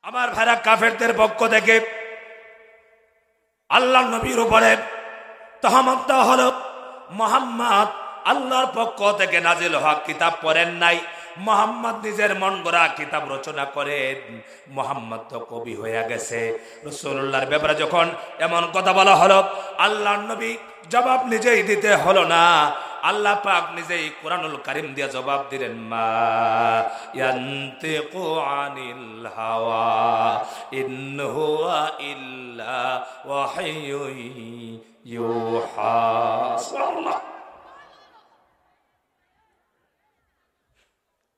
আমার ভাইরা, কাফেরদের পক্ষ থেকে আল্লাহর নবীর উপরে তহমত দেওয়া হলো, মুহাম্মদ আল্লাহর পক্ষ থেকে নাজিল হওয়া কিতাব পড়েন নাই, মুহাম্মদ নিজের মন গড়া কিতাব রচনা করেন, মুহাম্মদ তো কবি হয়ে গেছে। রাসূলুল্লাহর ব্যাপারে যখন এমন কথা বলা হলো, আল্লাহর নবী জবাব নিজেই দিতে হলো না, আল্লাহ পাক নিজেই কোরআনুল কারীম দিয়ে জবাব দিলেন, মা ইয়ানতিকু আনিল হাওয়া ইন হুয়া ইল্লা ওয়াহয়ুন ইউহা। সুবহানাল্লাহ।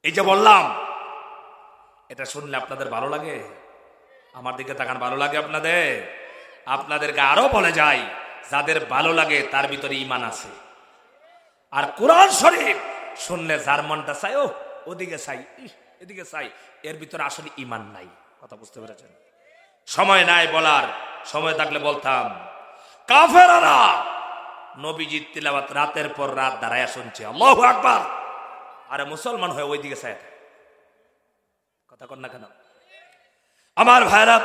এই যে বললাম, এটা শুনলে আপনাদের ভালো লাগে? আমার দিকে তাকান, ভালো লাগে আপনাদের? আপনাদেরকে আরো বলে যাই, যাদের ভালো লাগে তার ভিতরে ঈমান আছে। আর কোরআন শরীফ শুনলে যার মনটা চাই, ও ওদিকে চাই, এদিকে চাই, এর ভিতরে আসলে ঈমান নাই। কথা বুঝতে পেরেছেন? সময় নাই বলার, সময় থাকলে বলতাম। কাফেররা নবীজির তিলাওয়াত রাতের পর রাত দাঁড়ায় শুনছে, আল্লাহু আকবার, আরে মুসলমান হয়ে ওইদিকে চায়। কথা কন না কেন? আমার ভাইরা,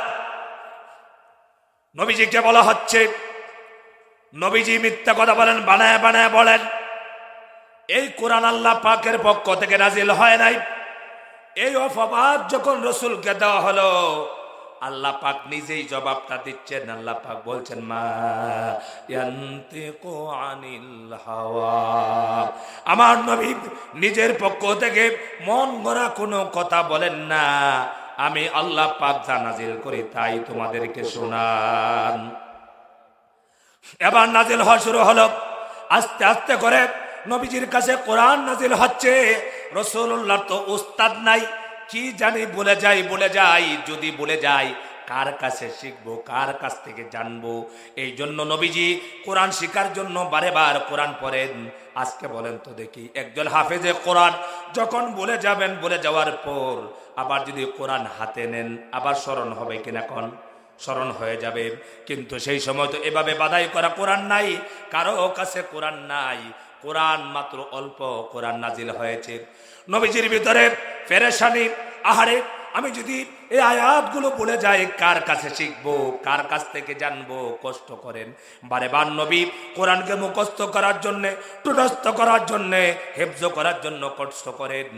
নবীজিকে বলা হচ্ছে, নবীজি মিথ্যা কথা বলেন, বানায় বানায় বলেন। এই কোরআন আল্লাহ পাকের পক্ষ থেকে নাজিল হয় নাই। এই অপবাদ যখন রাসূলকে দেওয়া হলো, আল্লাহ পাক নিজেই জবাবটা দিচ্ছেন। আল্লাহ পাক বলছেন, মা ইয়ানতিকু আনিল হাওয়া, আমার নবী নিজের পক্ষ থেকে মন গড়া কোনো কথা বলেন না, আমি আল্লাহ পাক যা নাজিল করি তাই তোমাদেরকে শোনান। এবার নাজিল হওয়া শুরু হলো, আস্তে আস্তে করে নবীজির কাছে কোরআন নাজিল হচ্ছে। রাসূলুল্লাহ তো উস্তাদ নাই, কি জানি বলে যাই, যদি বলে যাই কার কাছে শিখবো, কার কাছ থেকে জানবো? এই জন্য নবীজি কোরআন শিখার জন্য বারে বার কোরআন পড়েন। আজকে বলেন তো দেখি, একজন হাফেজে কোরআন যখন বলে যাবেন, বলে যাওয়ার পর আবার যদি কোরআন হাতে নেন, আবার স্মরণ হবে কিনা? কোন স্মরণ হয়ে যাবে, কিন্তু সেই সময় তো এভাবে বাধাই করা কোরআন নাই, কারো কাছে কোরআন নাই। কোরআন মাত্র অল্প কোরআন নাজিল হয়েছে। নবীজির ভিতরে পেরেশানি, আহারে আমি যদি এই আয়াতগুলো বলে যাই, কার কাছে শিখবো, কার কাছ থেকে জানবো? কষ্ট করেন বারে বার নবী কোরআনকে মুখস্থ করার জন্যে, টুটস্থ করার জন্যে, হেফজ করার জন্য কষ্ট করেন।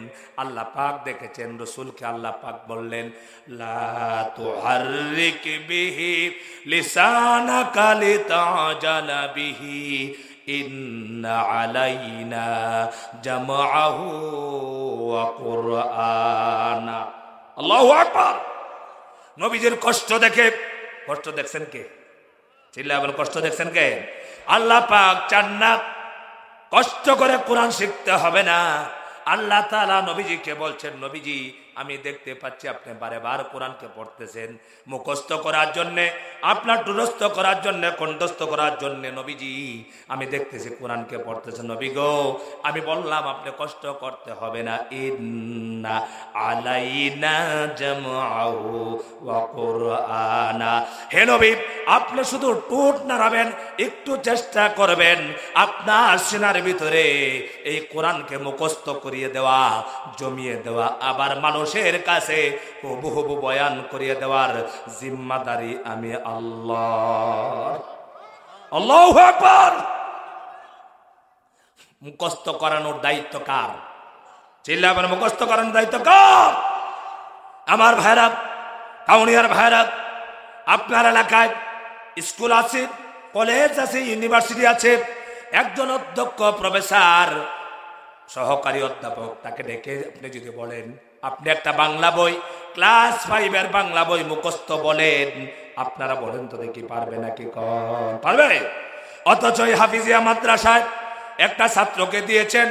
আল্লাহ পাক দেখেছেন, রাসূলকে আল্লাহ পাক বললেন, লা তুহাররিক বিহি লিসানাকা লিতাজালা বিহি ইন্না আলাইনা জামআহু ওয়া কুরআনা। আল্লাহু আকবার। নবীজির কষ্ট দেখে, কষ্ট দেখছেন কে? চিল্লায় বলেন, কষ্ট দেখছেন কে? আল্লাহ পাক চান না কষ্ট করে কোরআন শিখতে হবে না। আল্লাহ তাআলা নবীজিকে বলছেন, নবীজি আমি দেখতে পাচ্ছি আপনি বারে বার কোরআনকে পড়তেছেন মুখস্থ করার জন্যে, আপনার টুরস্থ করার জন্যে, কণ্ঠস্থ করার জন্যে। নবীজি আমি দেখতেছি কোরআনকে পড়তেছেন। নবী গো, আমি বললাম আপনি কষ্ট করতে হবে না, ইন্না আলাইনা জামআহু ওয়া কুরআনা। হে নবী, আপনি শুধু টুট নাড়াবেন, একটু চেষ্টা করবেন আপনার সিনার ভিতরে এই কোরআনকে মুখস্থ করিয়ে দেওয়া, জমিয়ে দেওয়া, আবার মানুষের কাছে হুবহু বয়ান করিয়ে দেওয়ার জিম্মাদারি আমি আল্লাহ। আল্লাহু আকবার। মুখস্থ করানোর দায়িত্ব কার? চিল্লাবেন, মুখস্থ করানোর দায়িত্ব কার? আমার ভাইরা, কাউনিয়ার ভাইরা, আপনার এলাকায় স্কুল আছে, কলেজ আছে, ইউনিভার্সিটি আছে, একজন অধ্যক্ষ, প্রফেসর, সহকারী অধ্যাপক, তাকে ডেকে আপনি যদি বলেন আপনি একটা বাংলা বই, ক্লাস 5 বাংলা বই মুখস্থ বলেন, আপনারা বলেন তো দেখি পারবে নাকি? কোন পারবে? অথচ হাফিজিয়া মাদ্রাসায় একটা ছাত্রকে দিয়েছেন,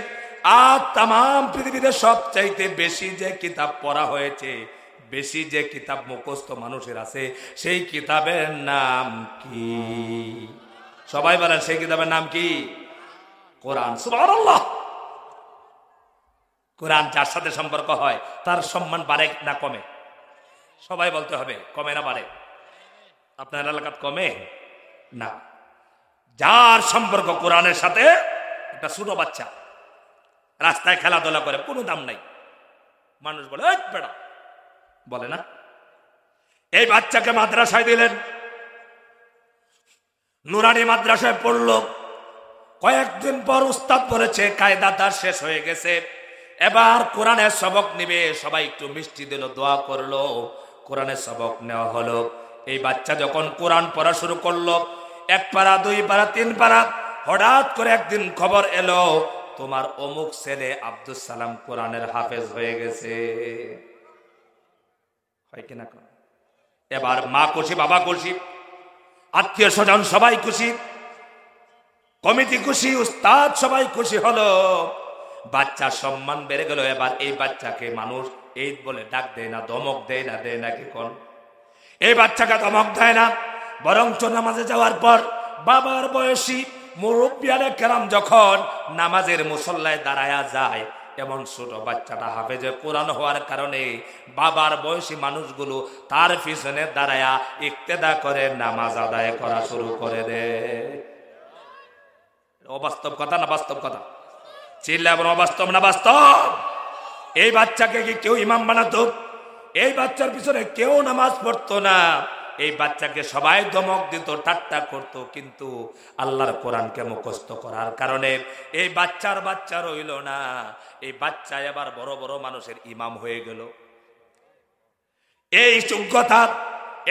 আর তাম পৃথিবীতে সবচাইতে বেশি যে কিতাব পড়া হয়েছে, বেশি যে কিতাব মুখস্থ মানুষের আছে, সেই কিতাবের নাম কি? সবাই বলেন, সেই কিতাবের নাম কি? কোরআন। সুবহানাল্লাহ। কোরআন যার সাথে সম্পর্ক হয় তার সম্মান বাড়ে না কমে? সবাই বলতে হবে, কমে না বাড়ে? আপনার এলাকাত কমে না। যার সম্পর্ক কোরআনের সাথে, একটা ছোট বাচ্চা রাস্তায় খেলাধুলা করে, কোনো দাম নাই, মানুষ বলে ওই বেটা, বলে না? এই বাচ্চাকে মাদ্রাসায় দিলেন, নুরানি মাদ্রাসায় পড়লো। কয়েকদিন পর উস্তাদ বলেছে কায়দা তার শেষ হয়ে গেছে, এবার কোরআনের সবক নিবে। সবাই একটু মিষ্টি দিল, দোয়া করলো, কোরআনের সবক নেওয়া হলো। এই বাচ্চা যখন কোরআন পড়া শুরু করলো, 1 পারা 2 পারা 3 পারা, হঠাৎ করে একদিন খবর এলো তোমার অমুক ছেলে আব্দুল সালাম কোরআনের হাফেজ হয়ে গেছে। হয় কিনা? এবার মা খুশি, বাবা খুশি, আত্মীয় স্বজন সবাই খুশি, কমিটি খুশি, উস্তাদ সবাই খুশি হলো। বাচ্চার সম্মান বেড়ে গেল। এবার এই বাচ্চাকে মানুষ এই বলে ডাক দেয় না, ধমক দেয় না, দেয় নাকি কোন? এই বাচ্চাকে ধমক দেয় না, বরঞ্চ নামাজে যাওয়ার পর বাবার বয়সী মুরব্বিয়ানে কেরাম যখন নামাজের মুসল্লায় দাঁড়ায়া যায়, এমন ছোট বাচ্চাটা হাফেজে কোরআন হওয়ার কারণে বাবার বয়সী মানুষগুলো তার পিছনে দাঁড়ায়া ইক্তেদা করে নামাজ আদায় করা শুরু করে দেয়। অবাস্তব কথা না বাস্তব কথা? চিল্লা এবং অবাস্তব না বাস্তব? এই বাচ্চাকে কি কেউ ইমাম বানাতো? এই বাচ্চার পিছনে কেউ নামাজ পড়তো না। এই বাচ্চাকে সবাই ধমক দিত, ঠাট্টা করতো, কিন্তু আল্লাহর কোরআনকে মুখস্থ করার কারণে এই বাচ্চা রইল না। এই বাচ্চা এবার বড় বড় মানুষের ইমাম হয়ে গেল। এই যোগ্যতা,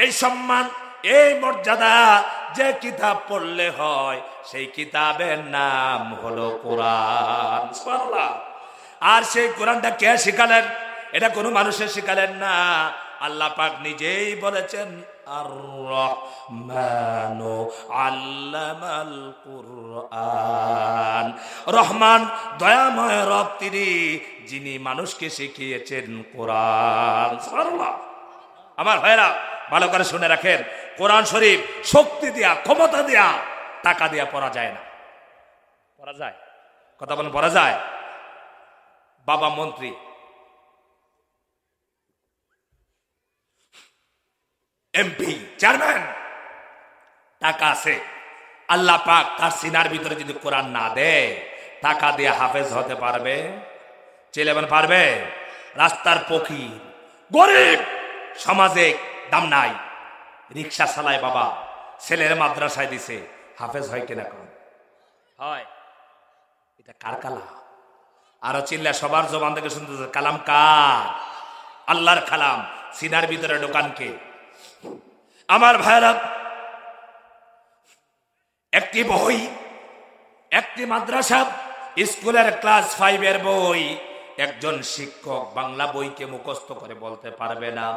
এই সম্মান, এই মর্যাদা যে কিতাব পড়লে হয়, সেই কিতাবের নাম হলো কোরআন। সুবহানাল্লাহ। আর সেই কোরআনটা কে শিখালেন? এটা কোনো মানুষের শিখালেন না, আল্লাহ পাক নিজেই বলেছেন, আর রহমানু আল্লামাল কুরআন। রহমান দয়াময় রব তিনি, যিনি মানুষকে শিখিয়েছেন কোরআন। সুবহানাল্লাহ। আমার ভাইরা ভালো করে শুনে রাখেন, কোরআন শরীফ শক্তি দিয়া, ক্ষমতা দিয়া, টাকা দিয়া পড়া যায় না। পড়া যায়? কথা বলেন, পড়া যায়? বাবা মন্ত্রী, এমপি, চেয়ারম্যান, টাকা আছে, আল্লাহ পাক তার সিনার ভিতরে যদি কোরআন না দেয়, টাকা দিয়ে হাফেজ হতে পারবে? ছেলেবেন পারবে? রাস্তার ফকির, গরিব, সমাজে দাম নাই, রিক্সা চালায় বাবা, ছেলের মাদ্রাসায় দিছে, হাফেজ হয় কিনা? কোন হয়? এটা কার কালাম? আরো চিল্লা সবার জবান থেকে শুনতে, কালাম কার? আল্লাহর কালাম। সিনার ভিতরে দোকানকে। আমার ভাইরা, একটি বই, একটি মাদ্রাসা স্কুলের ক্লাস 5 বই, একজন শিক্ষক বাংলা বইকে মুখস্থ করে বলতে পারবে না,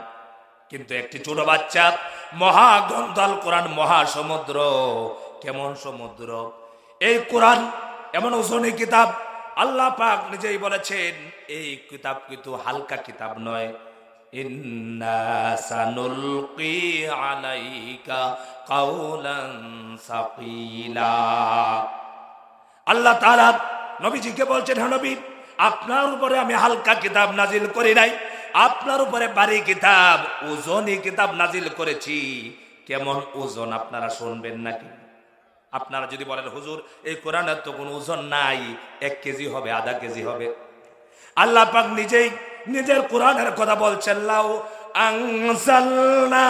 কিন্তু একটি ছোট বাচ্চা মহাগ্রন্থ আল কোরআন, মহাসমুদ্র। কেমন সমুদ্র! এই কোরআন এমন ওজনী কিতাব, আল্লাহ পাক নিজেই বলেছেন এই কিতাব কিন্তু হালকা কিতাব নয়। ইন্না সানুলকি আলাইকা কাওলান সাকিলা। আল্লাহ তাআলা নবীজিকে বলছেন, হে নবী, আপনার উপরে আমি হালকা কিতাব নাজিল করি নাই, আপনার উপরে ভারী কিতাব, ওজনী কিতাব নাজিল করেছি। কেমন ওজন আপনারা শুনবেন নাকি? আপনারা যদি বলেন হুজুর এই কোরআনের তো কোনো ওজন নাই, 1 কেজি হবে, আধা কেজি হবে। আল্লাহ পাক নিজেই নিজের কোরআনের কথা বলছেন, লাউ আনজালনা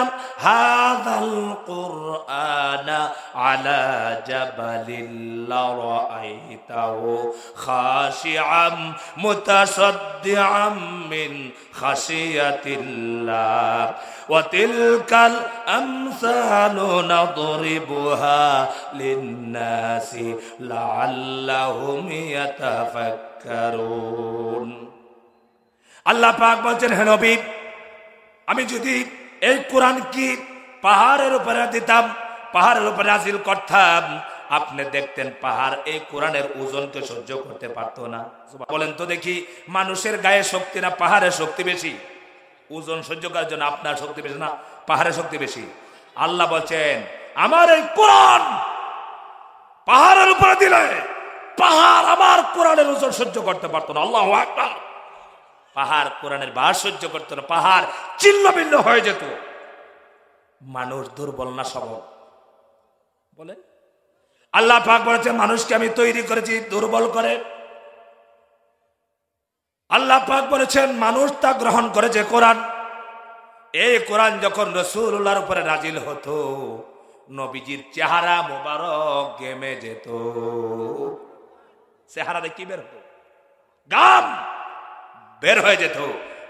হাযাল কুরআনা আলা জাবালিন লারাআইতাহু খাশিআম মুতাসাদ্দিআম মিন খাশিয়াতিল্লাহ ওয়া তিলকাল আমসালু নাদরিবুহা লিন-নাসি লাআল্লাহুম ইয়াতাফাক্কারুন। আল্লাহ পাক বলছেন, হে নবী, আমি যদি এই কোরআন কি পাহাড়ের উপরে দিতাম, পাহাড়ের উপরে নাজিল করতাম, আপনি দেখতেন পাহাড় এই কোরআনের ওজনকে সহ্য করতে পারতো না। বলেন তো দেখি, মানুষের গায়ে শক্তি না পাহাড়ের শক্তি বেশি? ওজন সহ্য করার জন্য আপনার শক্তি বেশি না পাহাড়ের শক্তি বেশি? আল্লাহ বলছেন, আমার এই কোরআন পাহাড়ের উপরে দিলে পাহাড় আমার কোরআনের ওজন সহ্য করতে পারতো না। আল্লাহু আকবার। পাহাড় কোরআনের ভার সহ্য করতো না, পাহাড় ছিন্ন ভিন্ন হয়ে যেত। মানুষ দুর্বল না সবল? বলে আল্লাহ পাক বলেছেন, মানুষকে আমি তৈরি করেছি দুর্বল করে। আল্লাহ পাক বলেছেন, মানুষ তা গ্রহণ করেছে কোরআন, এই কোরআন যখন রাসূলুল্লাহর উপরে নাজিল হতো, নবীজির চেহারা মোবারক গেমে যেত। চেহারা দেখি বের হতো, গাম বের হয়ে যেত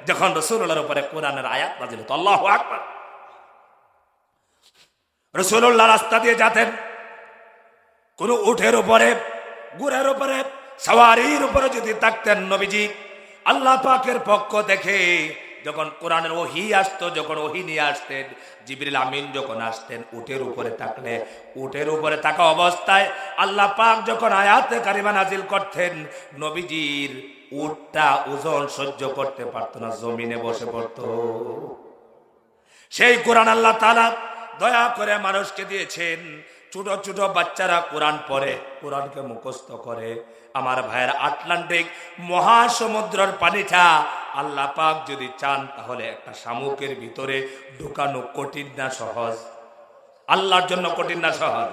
যখন রাসূলুল্লাহর উপরে কোরআনের আয়াত নাজিল হতো। আল্লাহু আকবার। রাসূলুল্লাহ রাস্তা দিয়ে যেতেন, কোন উটের উপরে, ঘোড়ার উপরে, সওয়ারির উপরে যদি থাকতেন নবীজি, আল্লাহ পাকের পক্ষ থেকে যখন কোরআনের ওহী আসতো, যখন ওহী নিয়ে আসতেন, জিবরিল আমিন যখন আসতেন, উটের উপরে থাকলে উটের উপরে থাকা অবস্থায় আল্লাহ পাক যখন আয়াতে কারিমা নাজিল করতেন, নবীজির উটটা ওজন সহ্য করতে পারত না, জমিনে বসে পড়ত। সেই কোরআন আল্লাহ তাআলা দয়া করে মানুষকে দিয়েছেন। ছোট ছোট বাচ্চারা কোরআন পড়ে, কোরআনকে মুখস্থ করে। আমার ভাইয়ের, আটলান্টিক মহাসমুদ্রের পানিটা আল্লাহ পাক যদি চান তাহলে একটা শামুকের ভিতরে ঢুকানো কঠিন না সহজ? আল্লাহর জন্য কঠিন না সহজ?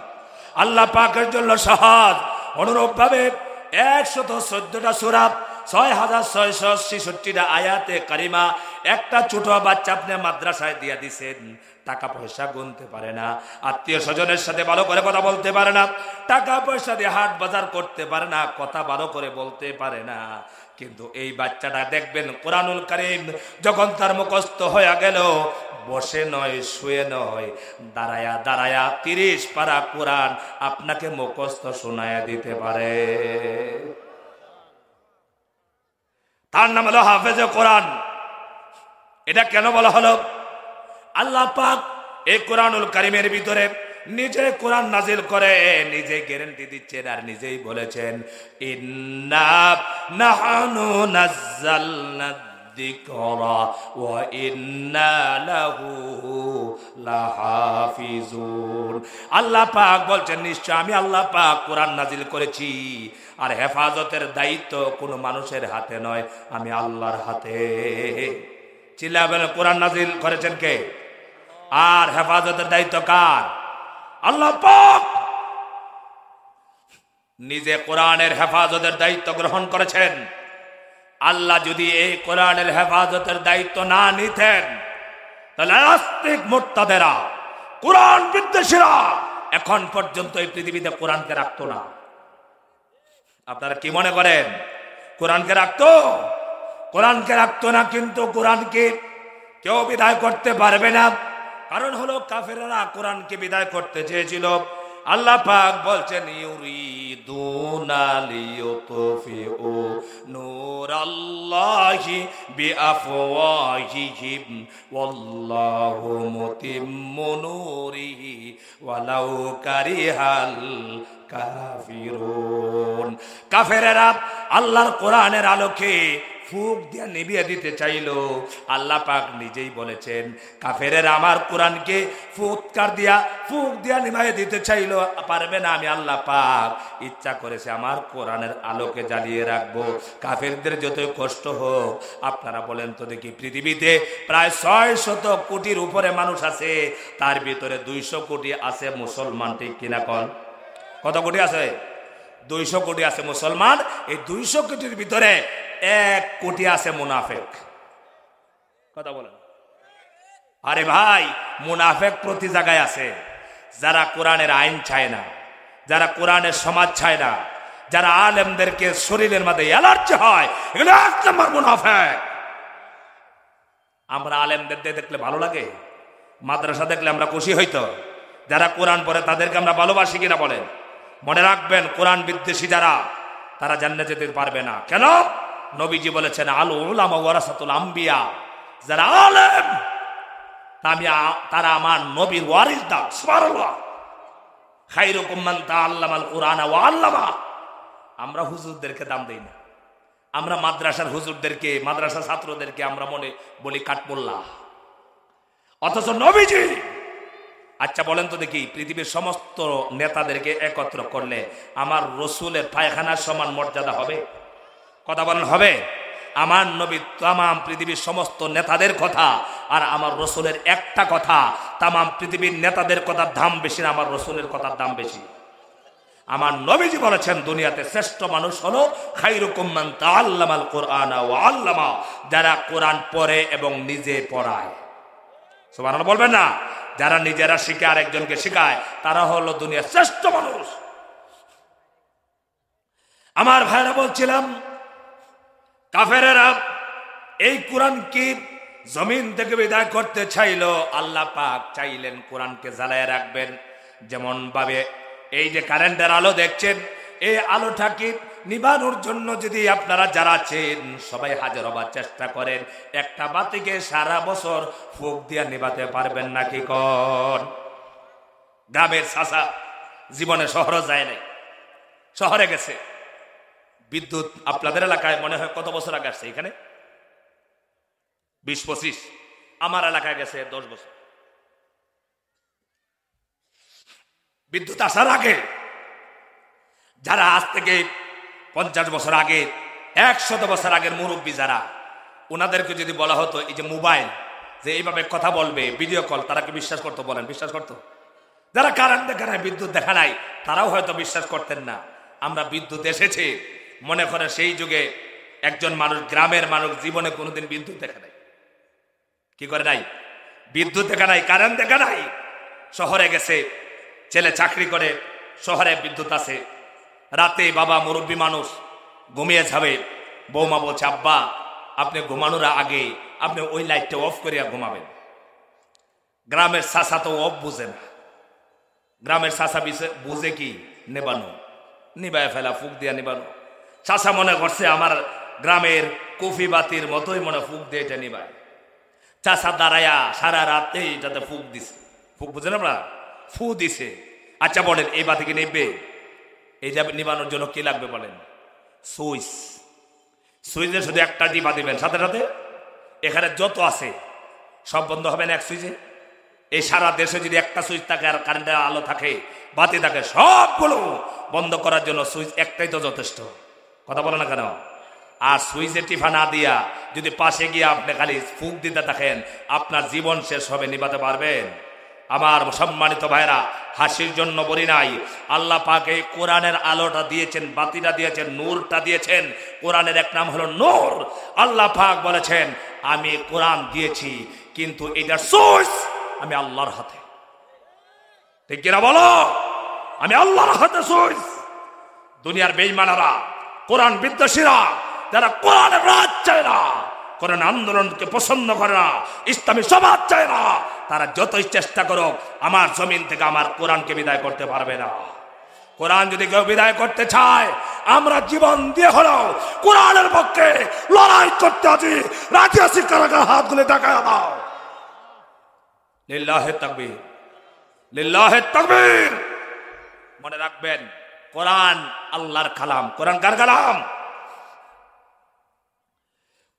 আল্লাহ পাকের জন্য সহজ। অনুরূপ ভাবে 114টা সূরা, 6666টা আয়াতে কারিমা একটা ছোট বাচ্চা আপনি মাদ্রাসায় দিয়ে দিছেন, টাকা পয়সা গুনতে পারে না, আত্মীয় স্বজনের সাথে ভালো করে কথা বলতে পারে না, টাকা পয়সা দিয়ে হাট বাজার করতে পারে না, কথা ভালো করে বলতে পারে না, কিন্তু এই বাচ্চাটা দেখবেন কোরআনুল কারীম যখন তার মুখস্থ হয়ে গেল, বসে নয়, শুয়ে নয়, দাঁড়ায়া দাঁড়ায়া 30 পারা কোরআন আপনাকে মুখস্থ শোনায়া দিতে পারে। তার নাম হলো হাফেজে কোরআন। এটা কেন বলা হলো? আল্লাহ পাক এই কোরআনুল কারীমের ভিতরে নিজে কোরআন নাজিল করে, নিজে গ্যারান্টি দিচ্ছেন আর নিজেই বলেছেন, ইন্না নাহনু নাযালনা যিকরা ওয়া ইন্না লাহু লাহাফিজুন। আল্লাহ পাক বলছেন, নিশ্চয় আমি আল্লাহ পাক কোরআন নাজিল করেছি, আর হেফাজতের দায়িত্ব কোনো মানুষের হাতে নয়, আমি আল্লাহর হাতে। চিল্লাবেন, কোরআন নাজিল করেছেন কে? আর হেফাজতের দায়িত্ব কার? আল্লাহ পাক নিজে কোরআনের হেফাজতের দায়িত্ব গ্রহণ করেছেন। আল্লাহ যদি এই কোরআনের হেফাজতের দায়িত্ব না নিতেন, তাহলে নাস্তিক মুরতাদেরা, কোরআন বিদ্বেষীরা এখন পর্যন্ত এই পৃথিবীতে কোরআনকে রাখতো না। আপনারা কি মনে করেন কোরআনকে রাখতো? কোরআনকে রাখতো না, কিন্তু কোরআনকে কেউ বিদায় করতে পারবে না। কারণ হলো কাফেররা কোরআনকে বিদায় করতে চেয়েছিল। আল্লাহ পাক বলছেন, ইউরিদুনা লিয়ুতফিউ নূরাল্লাহি বিআফওয়াহিহিম ওয়াল্লাহু মুতিম্মু নূরিহি ওয়ালাউ কারিহাল কাফিরুন। কাফেররা আল্লাহর কোরআনের আলোকে ফুক দিয়ে নিভিয়ে দিতে চাইল। আল্লাহ পাক নিজেই বলেছেন, কাফেরেরা আমার কোরআনকে ফুক দিয়া নিভিয়ে দিতে চাইল, পারবে না। আমি আল্লাহ পাক ইচ্ছা করেছে আমার কোরআনের আলোকে জ্বালিয়ে রাখবো, কাফেরদের যতই কষ্ট হোক। আপনারা বলেন তো দেখি, পৃথিবীতে প্রায় 600 কোটির উপরে মানুষ আছে, তার ভিতরে 200 কোটি আছে মুসলমান, ঠিক কিনা কোন? কত কোটি আছে? 200 কোটি আছে মুসলমান। এই 200 কোটির ভিতরে 1 কোটি আছে মুনাফেক। কথা বলেন। আরে ভাই, মুনাফেক প্রতি জায়গায় আছে। যারা কোরআনের আইন চায় না, যারা কোরআনের সমাজ চায় না, যারা আলেমদেরকে শরীরের মধ্যে অ্যালার্জি হয়, এগুলো 1 নম্বর মুনাফেক। আমরা আলেমদের দেখলে ভালো লাগে, মাদ্রাসা দেখলে আমরা খুশি হইতো। যারা কোরআন পড়ে তাদেরকে আমরা ভালোবাসি কিনা বলেন? মনে রাখবেন, কোরআন বিদ্বেষী যারা, তারা জান্নাতে যেতে পারবে না। কেন? নবীজি বলেছেন, আল উলামা ওয়ারাসাতুল আম্বিয়া। যারা আলেম তারা আমার নবীর ওয়ারিস দাস। সুবহানাল্লাহ। খায়রুকুম মান তাআল্লামাল কুরআন ওয়া আল্লামা। আমরা হুজুরদেরকে দাম দেই না। আমরা মাদ্রাসার হুজুরদেরকে, মাদ্রাসা ছাত্রদেরকে আমরা মনে বলি কাঠমোল্লা, অথচ নবীজি। আচ্ছা বলেন তো দেখি, পৃথিবীর সমস্ত নেতাদেরকে একত্র করলে আমার রসুলের পায়খানার সমান মর্যাদা হবে? কথা বলেন, হবে? আমার নবী তামাম পৃথিবীর সমস্ত নেতাদের কথা আর আমার রসুলের একটা কথা, তামাম পৃথিবীর নেতাদের কথার দাম বেশি না আমার রসুলের কথার দাম বেশি? আমার নবীজি বলেছেন, দুনিয়াতে শ্রেষ্ঠ মানুষ হলো খায়রুকুম মান তাআল্লামাল কুরআনা ওয়া আল্লামা। যারা কোরআন পড়ে এবং নিজে পড়ায়। সুবহানাল্লাহ বলবেন না? যারা নিজেরা শিখে আরেকজনকে শিখায় তারা হলো দুনিয়ার শ্রেষ্ঠ মানুষ। আমার ভাইরা বলছিলাম, কাফেরেরা এই কোরআন কি জমিন থেকে বিদায় করতে চাইল, আল্লাহ পাক চাইলেন কোরআনকে জ্বালায় রাখবেন। যেমন ভাবে এই যে কারেন্টের আলো দেখছেন, এই আলোটাকে নিবানোর জন্য যদি আপনারা যারা আছেন সবাই হাজার হবার চেষ্টা করেন, একটা বাতিকে সারা বছর ফুক দিয়ে নিবাতে পারবেন নাকি? কোন গ্রামের চাচা জীবনে শহরে যায় নাই, শহরে গেছে বিদ্যুৎ। আপনাদের এলাকায় মনে হয় কত বছর আগে আসছে? এখানে 20-25। আমার এলাকায় গেছে 10 বছর। বিদ্যুৎ আসার আগে যারা আজ থেকে 50 বছর আগে, 100 বছর আগের মুরব্বী যারা, ওনাদেরকে যদি বলা হতো এই যে মোবাইল যে এইভাবে কথা বলবে, ভিডিও কল, তারা কি বিশ্বাস করতো? বলেন, বিশ্বাস করতো? যারা কারেন্ট দেখা নাই, বিদ্যুৎ দেখা নাই, তারাও হয়তো বিশ্বাস করতেন না। আমরা বিদ্যুৎ এসেছে মনে করে সেই যুগে একজন মানুষ, গ্রামের মানুষ জীবনে কোনোদিন বিদ্যুৎ দেখা নাই। কি করে নাই? বিদ্যুৎ দেখা নাই, কারেন্ট দেখা নাই। শহরে গেছে, ছেলে চাকরি করে, শহরে বিদ্যুৎ আছে। রাতে বাবা মুরব্বী মানুষ ঘুমিয়ে যাবে, বৌমা বলছে আব্বা আপনি ঘুমানোর আগে আপনি ওই লাইটটা অফ করিয়া ঘুমাবেন। গ্রামের চাচা তো অফ বুঝে না। গ্রামের চাচা বুঝে কি? নেবানো, নিবায় ফেলা, ফুক দিয়া নিবানো। চাচা মনে করছে আমার গ্রামের কফি বাতির মতোই মনে ফুক দিয়ে এটা নিবায়। চাচা দাঁড়ায়া সারা রাতে এটাতে ফুক দিছে। ফুক বুঝেন আপনারা? ফু দিছে। আচ্ছা বলেন এই বাতি কি নেবে? এই যে নিবানোর জন্য কি লাগবে বলেন? সুইচ। সুইচে শুধু একটা ডিবা দিবেন, সাথে সাথে এখানে যত আছে সব বন্ধ হবে না এক সুইচে। এই সারা দেশে যদি একটা সুইচ থাকে আর কারেন্টের আলো থাকে, বাতি থাকে, সবগুলো বন্ধ করার জন্য সুইচ একটাই তো যথেষ্ট। কথা বলে না কেন? আর সুইচে টিফা না দিয়া যদি পাশে গিয়ে আপনি খালি ফুক দিতে থাকেন, আপনার জীবন শেষ হবে, নিভাতে পারবেন? আমার সম্মানিত ভাইরা, হাসির জন্য বলি নাই, আল্লাহ পাক এই কোরআনের আলোটা দিয়েছেন, বাতিটা দিয়েছেন, নূরটা দিয়েছেন। কোরআনের এক নাম হলো নূর। আল্লাহ পাক বলেছেন আমি কোরআন দিয়েছি, কিন্তু এটার সোর্স আমি আল্লাহর হাতে। ঠিক কিনা বলো? আমি আল্লাহর হাতে সোর্স। দুনিয়ার বেঈমানেরা, কোরআন বিদ্বেষীরা, যারা কোরআনের রাজ চায় না, কোরআন আন্দোলনকে পছন্দ করে না, ইসলামী সমাজ চায় না, তারা যতই চেষ্টা করুক আমার জমিন থেকে আমার কোরআনকে বিদায় করতে পারবে না। কোরআন যদি কেউ বিদায় করতে চায়, আমরা জীবন দিয়ে হলো কোরআনের পক্ষে লড়াই করতে আছি। রাজি আছি? কারা হাতগুলো দেখায় দাও। লিল্লাহে তাকবীর, লিল্লাহে তাকবীর। মনে রাখবেন কোরআন আল্লাহর কালাম। কোরআন কার কালাম?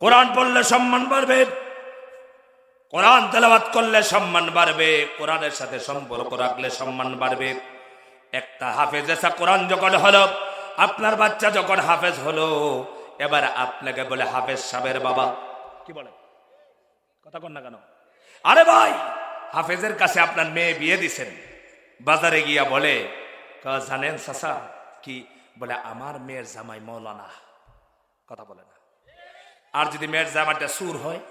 কোরআন পড়লে সম্মান বাড়বে, কোরআন তেলাওয়াত করলে সম্মান বাড়বে, কোরআনের সাথে সম্পর্ক রাখলে সম্মান বাড়বে। একটা হাফেজ এসা কোরআন যখন হলো, আপনার বাচ্চা যখন হাফেজ হলো, এবার আপনাকে বলে হাফেজ সাহেবের বাবা। কি বলে? কথা কন না কেন? আরে ভাই, হাফেজের কাছে আপনার মেয়ে বিয়ে দিছেন, বাজারে গিয়া বলে জানেন চাচা কি? বলে আমার মেয়ের জামাই মৌলানা। কথা বলে না। আর যদি মেয়ের জামাইটা সুর হয়?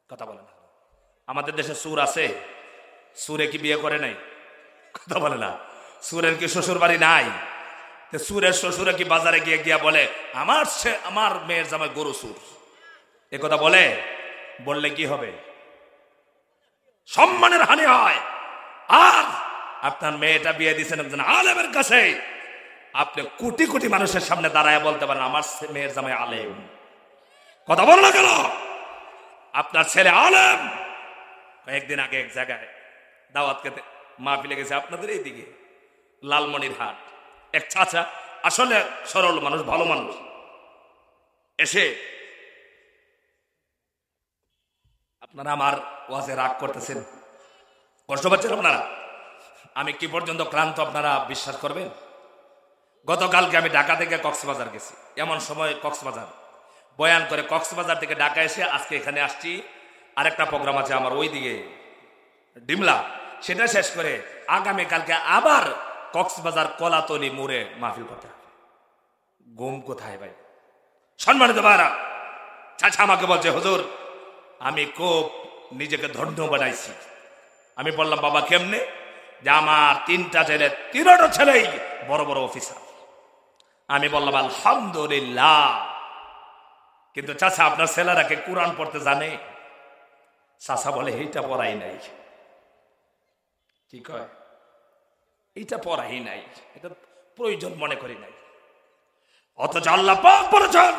কথা বলে না। আমাদের দেশে সুর আছে? সুরে কি বিয়ে করে নাই? কথা বলে না। সুরের কি শ্বশুর বাড়ি নাই? সুরের শ্বশুরে কি বাজারে গিয়ে গিয়া বলে আমার মেয়ের জামাই গরু সুর? এ কথা বলে? বললে কি হবে? সম্মানের হানি হয়। আর আপনার মেয়েটা বিয়ে দিচ্ছেন একজন আলেমের কাছে, আপনি কোটি কোটি মানুষের সামনে দাঁড়ায় বলতে পারেন আমার মেয়ের জামাই আলেম। কথা বল না কেন? আপনার ছেলে আলেম। কয়েকদিন আগে এক জায়গায় দাওয়াত খেতে মাহফিলে গেছে, আপনাদের এইদিকে লালমনির হাট। এক চাচা, আসলে সরল মানুষ, ভালো মানুষ, এসে আপনারা আমার ওয়াজে রাগ করতেছেন, কষ্ট পাচ্ছেন আপনারা। আমি কি পর্যন্ত ক্লান্ত আপনারা বিশ্বাস করবেন? গতকালকে আমি ঢাকা থেকে কক্সবাজার গেছি। এমন সময় কক্সবাজার বয়ান করে কক্সবাজার থেকে ঢাকা এসে আজকে এখানে আসছি। আরেকটা প্রোগ্রাম আছে আমার ওইদিকে ডিমলা, সেটা শেষ করে আগামীকালকে আবার কক্সবাজার কলাতলি মোড়ে মাহফিল করতে হবে। ঘুম কোথায় ভাই? সম্মানিত ভাইরা, চাচা আমাকে বলছে হুজুর আমি খুব নিজেকে ধন্য বানাইছি। আমি বললাম বাবা কেমনে? যে আমার 3টা ছেলে, 3টা ছেলেই বড় বড় অফিসার। আমি বললাম আলহামদুলিল্লাহ। কিন্তু চাচা আপনার ছেলেরা কে কোরআন পড়তে জানে? চাচা বলে এইটা পড়াই নাই। কি কয়? এইটা পড়াই নাই, এটা প্রয়োজন মনে করি নাই। অথচ আল্লাহ পাক বলেছেন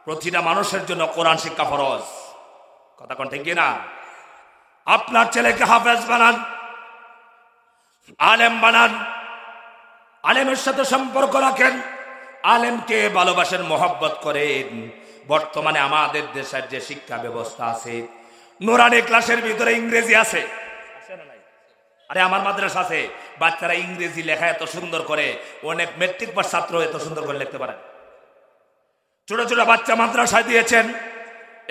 প্রতিটা মানুষের জন্য কোরআন শিক্ষা ফরজ। কথা কোন ঠিক না? আপনার ছেলেকে হাফেজ বানান, আলেম বানান, আলেমের সাথে সম্পর্ক রাখেন, আলেমকে ভালোবাসেন, মহব্বত করেন। বর্তমানে আমাদের দেশের যে শিক্ষা ব্যবস্থা আছে, নুরানি ক্লাসের ভিতরে ইংরেজি আছে। আরে আমার মাদ্রাসা আছে, বাচ্চারা ইংরেজি লেখা এত সুন্দর করে, অনেক মেট্রিক পাস ছাত্র এত সুন্দর করে লিখতে পারে। ছোট ছোট বাচ্চা মাদ্রাসায় দিয়েছেন।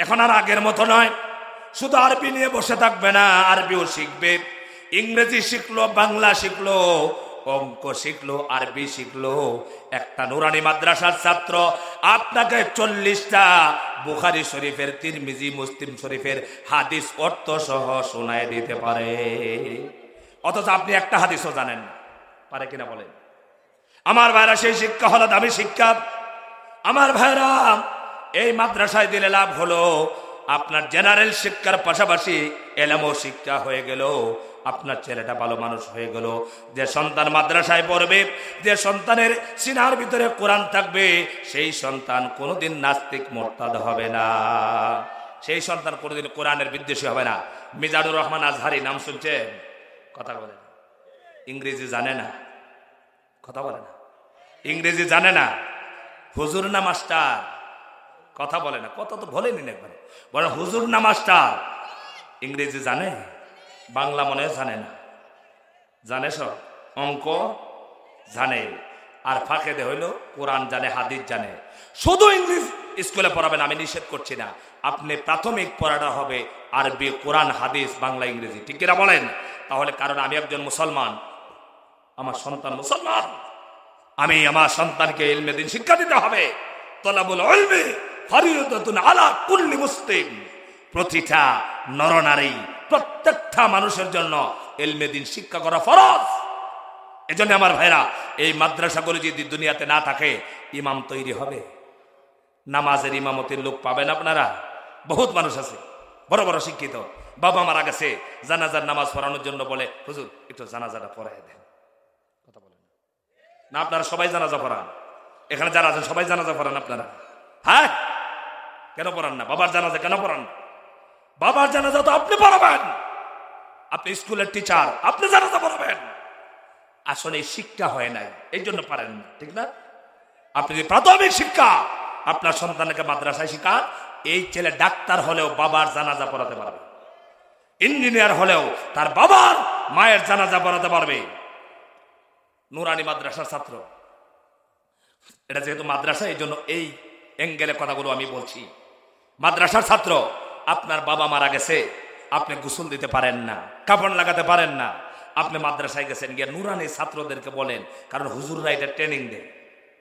এখন আর আগের মতো নয়, শুধু আরবি নিয়ে বসে থাকবে না, আরবিও শিখবে। ইংরেজি শিখলো, বাংলা শিখলো, অঙ্ক শিখলো, আরবি শিখলো। একটা নুরানি মাদ্রাসার ছাত্র আপনাকে 40টা বুখারী শরীফের, তিরমিজি, মুসলিম শরীফের হাদিস অর্থ সহ শোনায় দিতে পারে। অথচ আপনি একটা হাদিসও জানেন না। পারে কিনা বলেন? আমার ভাইরা, সেই শিক্ষা হলো দামি শিক্ষা। আমার ভাইরা, এই মাদ্রাসায় দিলে লাভ হলো আপনার জেনারেল শিক্ষার পাশাপাশি এলেমও শিক্ষা হয়ে গেল, আপনার ছেলেটা ভালো মানুষ হয়ে গেল। যে সন্তান মাদ্রাসায় পড়বে, যে সন্তানের সিনার ভিতরে কোরআন থাকবে, সেই সন্তান কোনোদিন নাস্তিক মোরতাদ হবে না, সেই সন্তান কোনোদিন কোরআনের বিদ্বেষী হবে না। মিজানুর রহমান আজহারি নাম শুনছেন? কথা বলে না, ইংরেজি জানে না। কথা বলে না, ইংরেজি জানে না। হুজুর না মাস্টার? কথা বলে না, কথা তো বলেনি একবারে। বলে হুজুর না মাস্টার? ইংরেজি জানে, বাংলা মনে জানে না। জানে সব, অঙ্ক জানে, আর ফাঁকে দে হইলো কোরআন জানে, হাদিস জানে। শুধু ইংলিশ স্কুলে পড়াবেন, আমি নিষেধ করছি না। আপনি প্রাথমিক পড়াটা হবে আরবি, কোরআন, হাদিস, বাংলা, ইংরেজি। ঠিক কিনা বলেন? তাহলে কারণ আমি একজন মুসলমান, আমার সন্তান মুসলমান, আমি আমার সন্তানকে ইলমে দ্বীন শিক্ষা দিতে হবে। তলাবুল ইলমি ফরিয়দাতুন আলা কুল্লি মুসলিম। প্রতিটা নরনারী, প্রত্যেকটা মানুষের জন্য ইলমে দ্বীন শিক্ষা করা ফরজ। এজন্য আমার ভাইরা, এই মাদ্রাসাগুলো যদি দুনিয়াতে না থাকে, ইমাম তৈরি হবে, নামাজের ইমামতির লোক পাবেন আপনারা। বহুত মানুষ আছে বড় বড় শিক্ষিত, বাবা মারা গেছে, জানাজার নামাজ পড়ানোর জন্য বলে হুজুর একটু জানাজাটা পড়াই দেন। কথা বলেন না? আপনারা সবাই জানাজা পড়ান, এখানে যারা আছেন সবাই জানাজা পড়ান আপনারা? হ্যাঁ, কেন পড়ান না? বাবার জানাজা কেন পড়ান? বাবার জানাজা তো আপনি পড়াবেন, আপনি স্কুলের টিচার, আপনি জানাজা পড়াবেন। আসলে এই শিক্ষা হয় নাই, এই জন্য পারেন না। ঠিক না? আপনি প্রাথমিক শিক্ষা আপনার সন্তানকে মাদ্রাসায় শিখান, এই ছেলে ডাক্তার হলেও বাবার জানাজা পড়াতে পারবে, ইঞ্জিনিয়ার হলেও তার বাবার মায়ের জানাজা পড়াতে পারবে। নুরানি মাদ্রাসার ছাত্র, এটা যেহেতু মাদ্রাসা, এই জন্য এই অ্যাঙ্গেলে কথাগুলো আমি বলছি। মাদ্রাসার ছাত্র, আপনার বাবা মারা গেছে, আপনি গোসল দিতে পারেন না, কাপড় লাগাতে পারেন না, আপনি মাদ্রাসায় গেছেন, গিয়ে নুরানি ছাত্রদেরকে বলেন, কারণ হুজুররা এটা ট্রেনিং দেয়।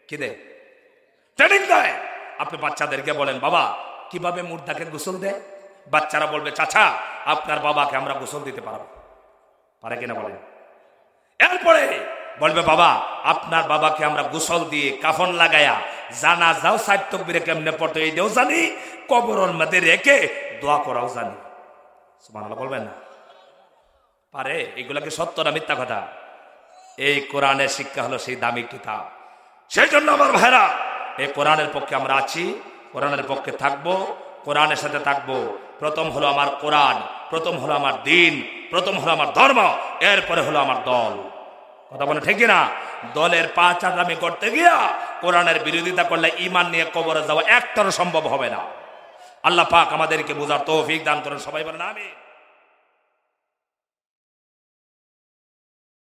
কি দেয়? ট্রেনিং দেয়। আপনি বাচ্চাদেরকে বলেন, বাবা কিভাবে মুর্দাকে গোসল দেয়? বাচ্চারা বলবে, চাচা আপনার বাবাকে আমরা গোসল দিতে পারবো। পারে কিনা বলেন? এরপরে বলবে, বাবা আপনার বাবাকে আমরা গোসল দিয়ে কাফন লাগায়া জানাজাও 4 তাকবীরে কেমনে পড়তে এইটাও জানি, কবরের মধ্যে রেখে দোয়া করাও জানি। সুবহানাল্লাহ বলবেন না? পারে? এগুলাকে সত্য না মিথ্যা কথা? এই কোরআনের শিক্ষা হলো সেই দামি কিতাব। সেই জন্য আমার ভাইরা, এই কোরআনের পক্ষে আমরা আছি, কোরআনের পক্ষে থাকবো, কোরআনের সাথে থাকবো। প্রথম হলো আমার কোরআন, প্রথম হলো আমার দিন, প্রথম হলো আমার ধর্ম, এরপরে হলো আমার দল। কথা বলে ঠিক না? দলের পা চাটামি করতে গিয়া কোরআনের বিরোধিতা করলে ঈমান নিয়ে কবরে যাওয়া একটারও সম্ভব হবে না। আল্লাহ পাক আমাদেরকে বুঝার তৌফিক দান করেন। সবাই বলেন আমিন।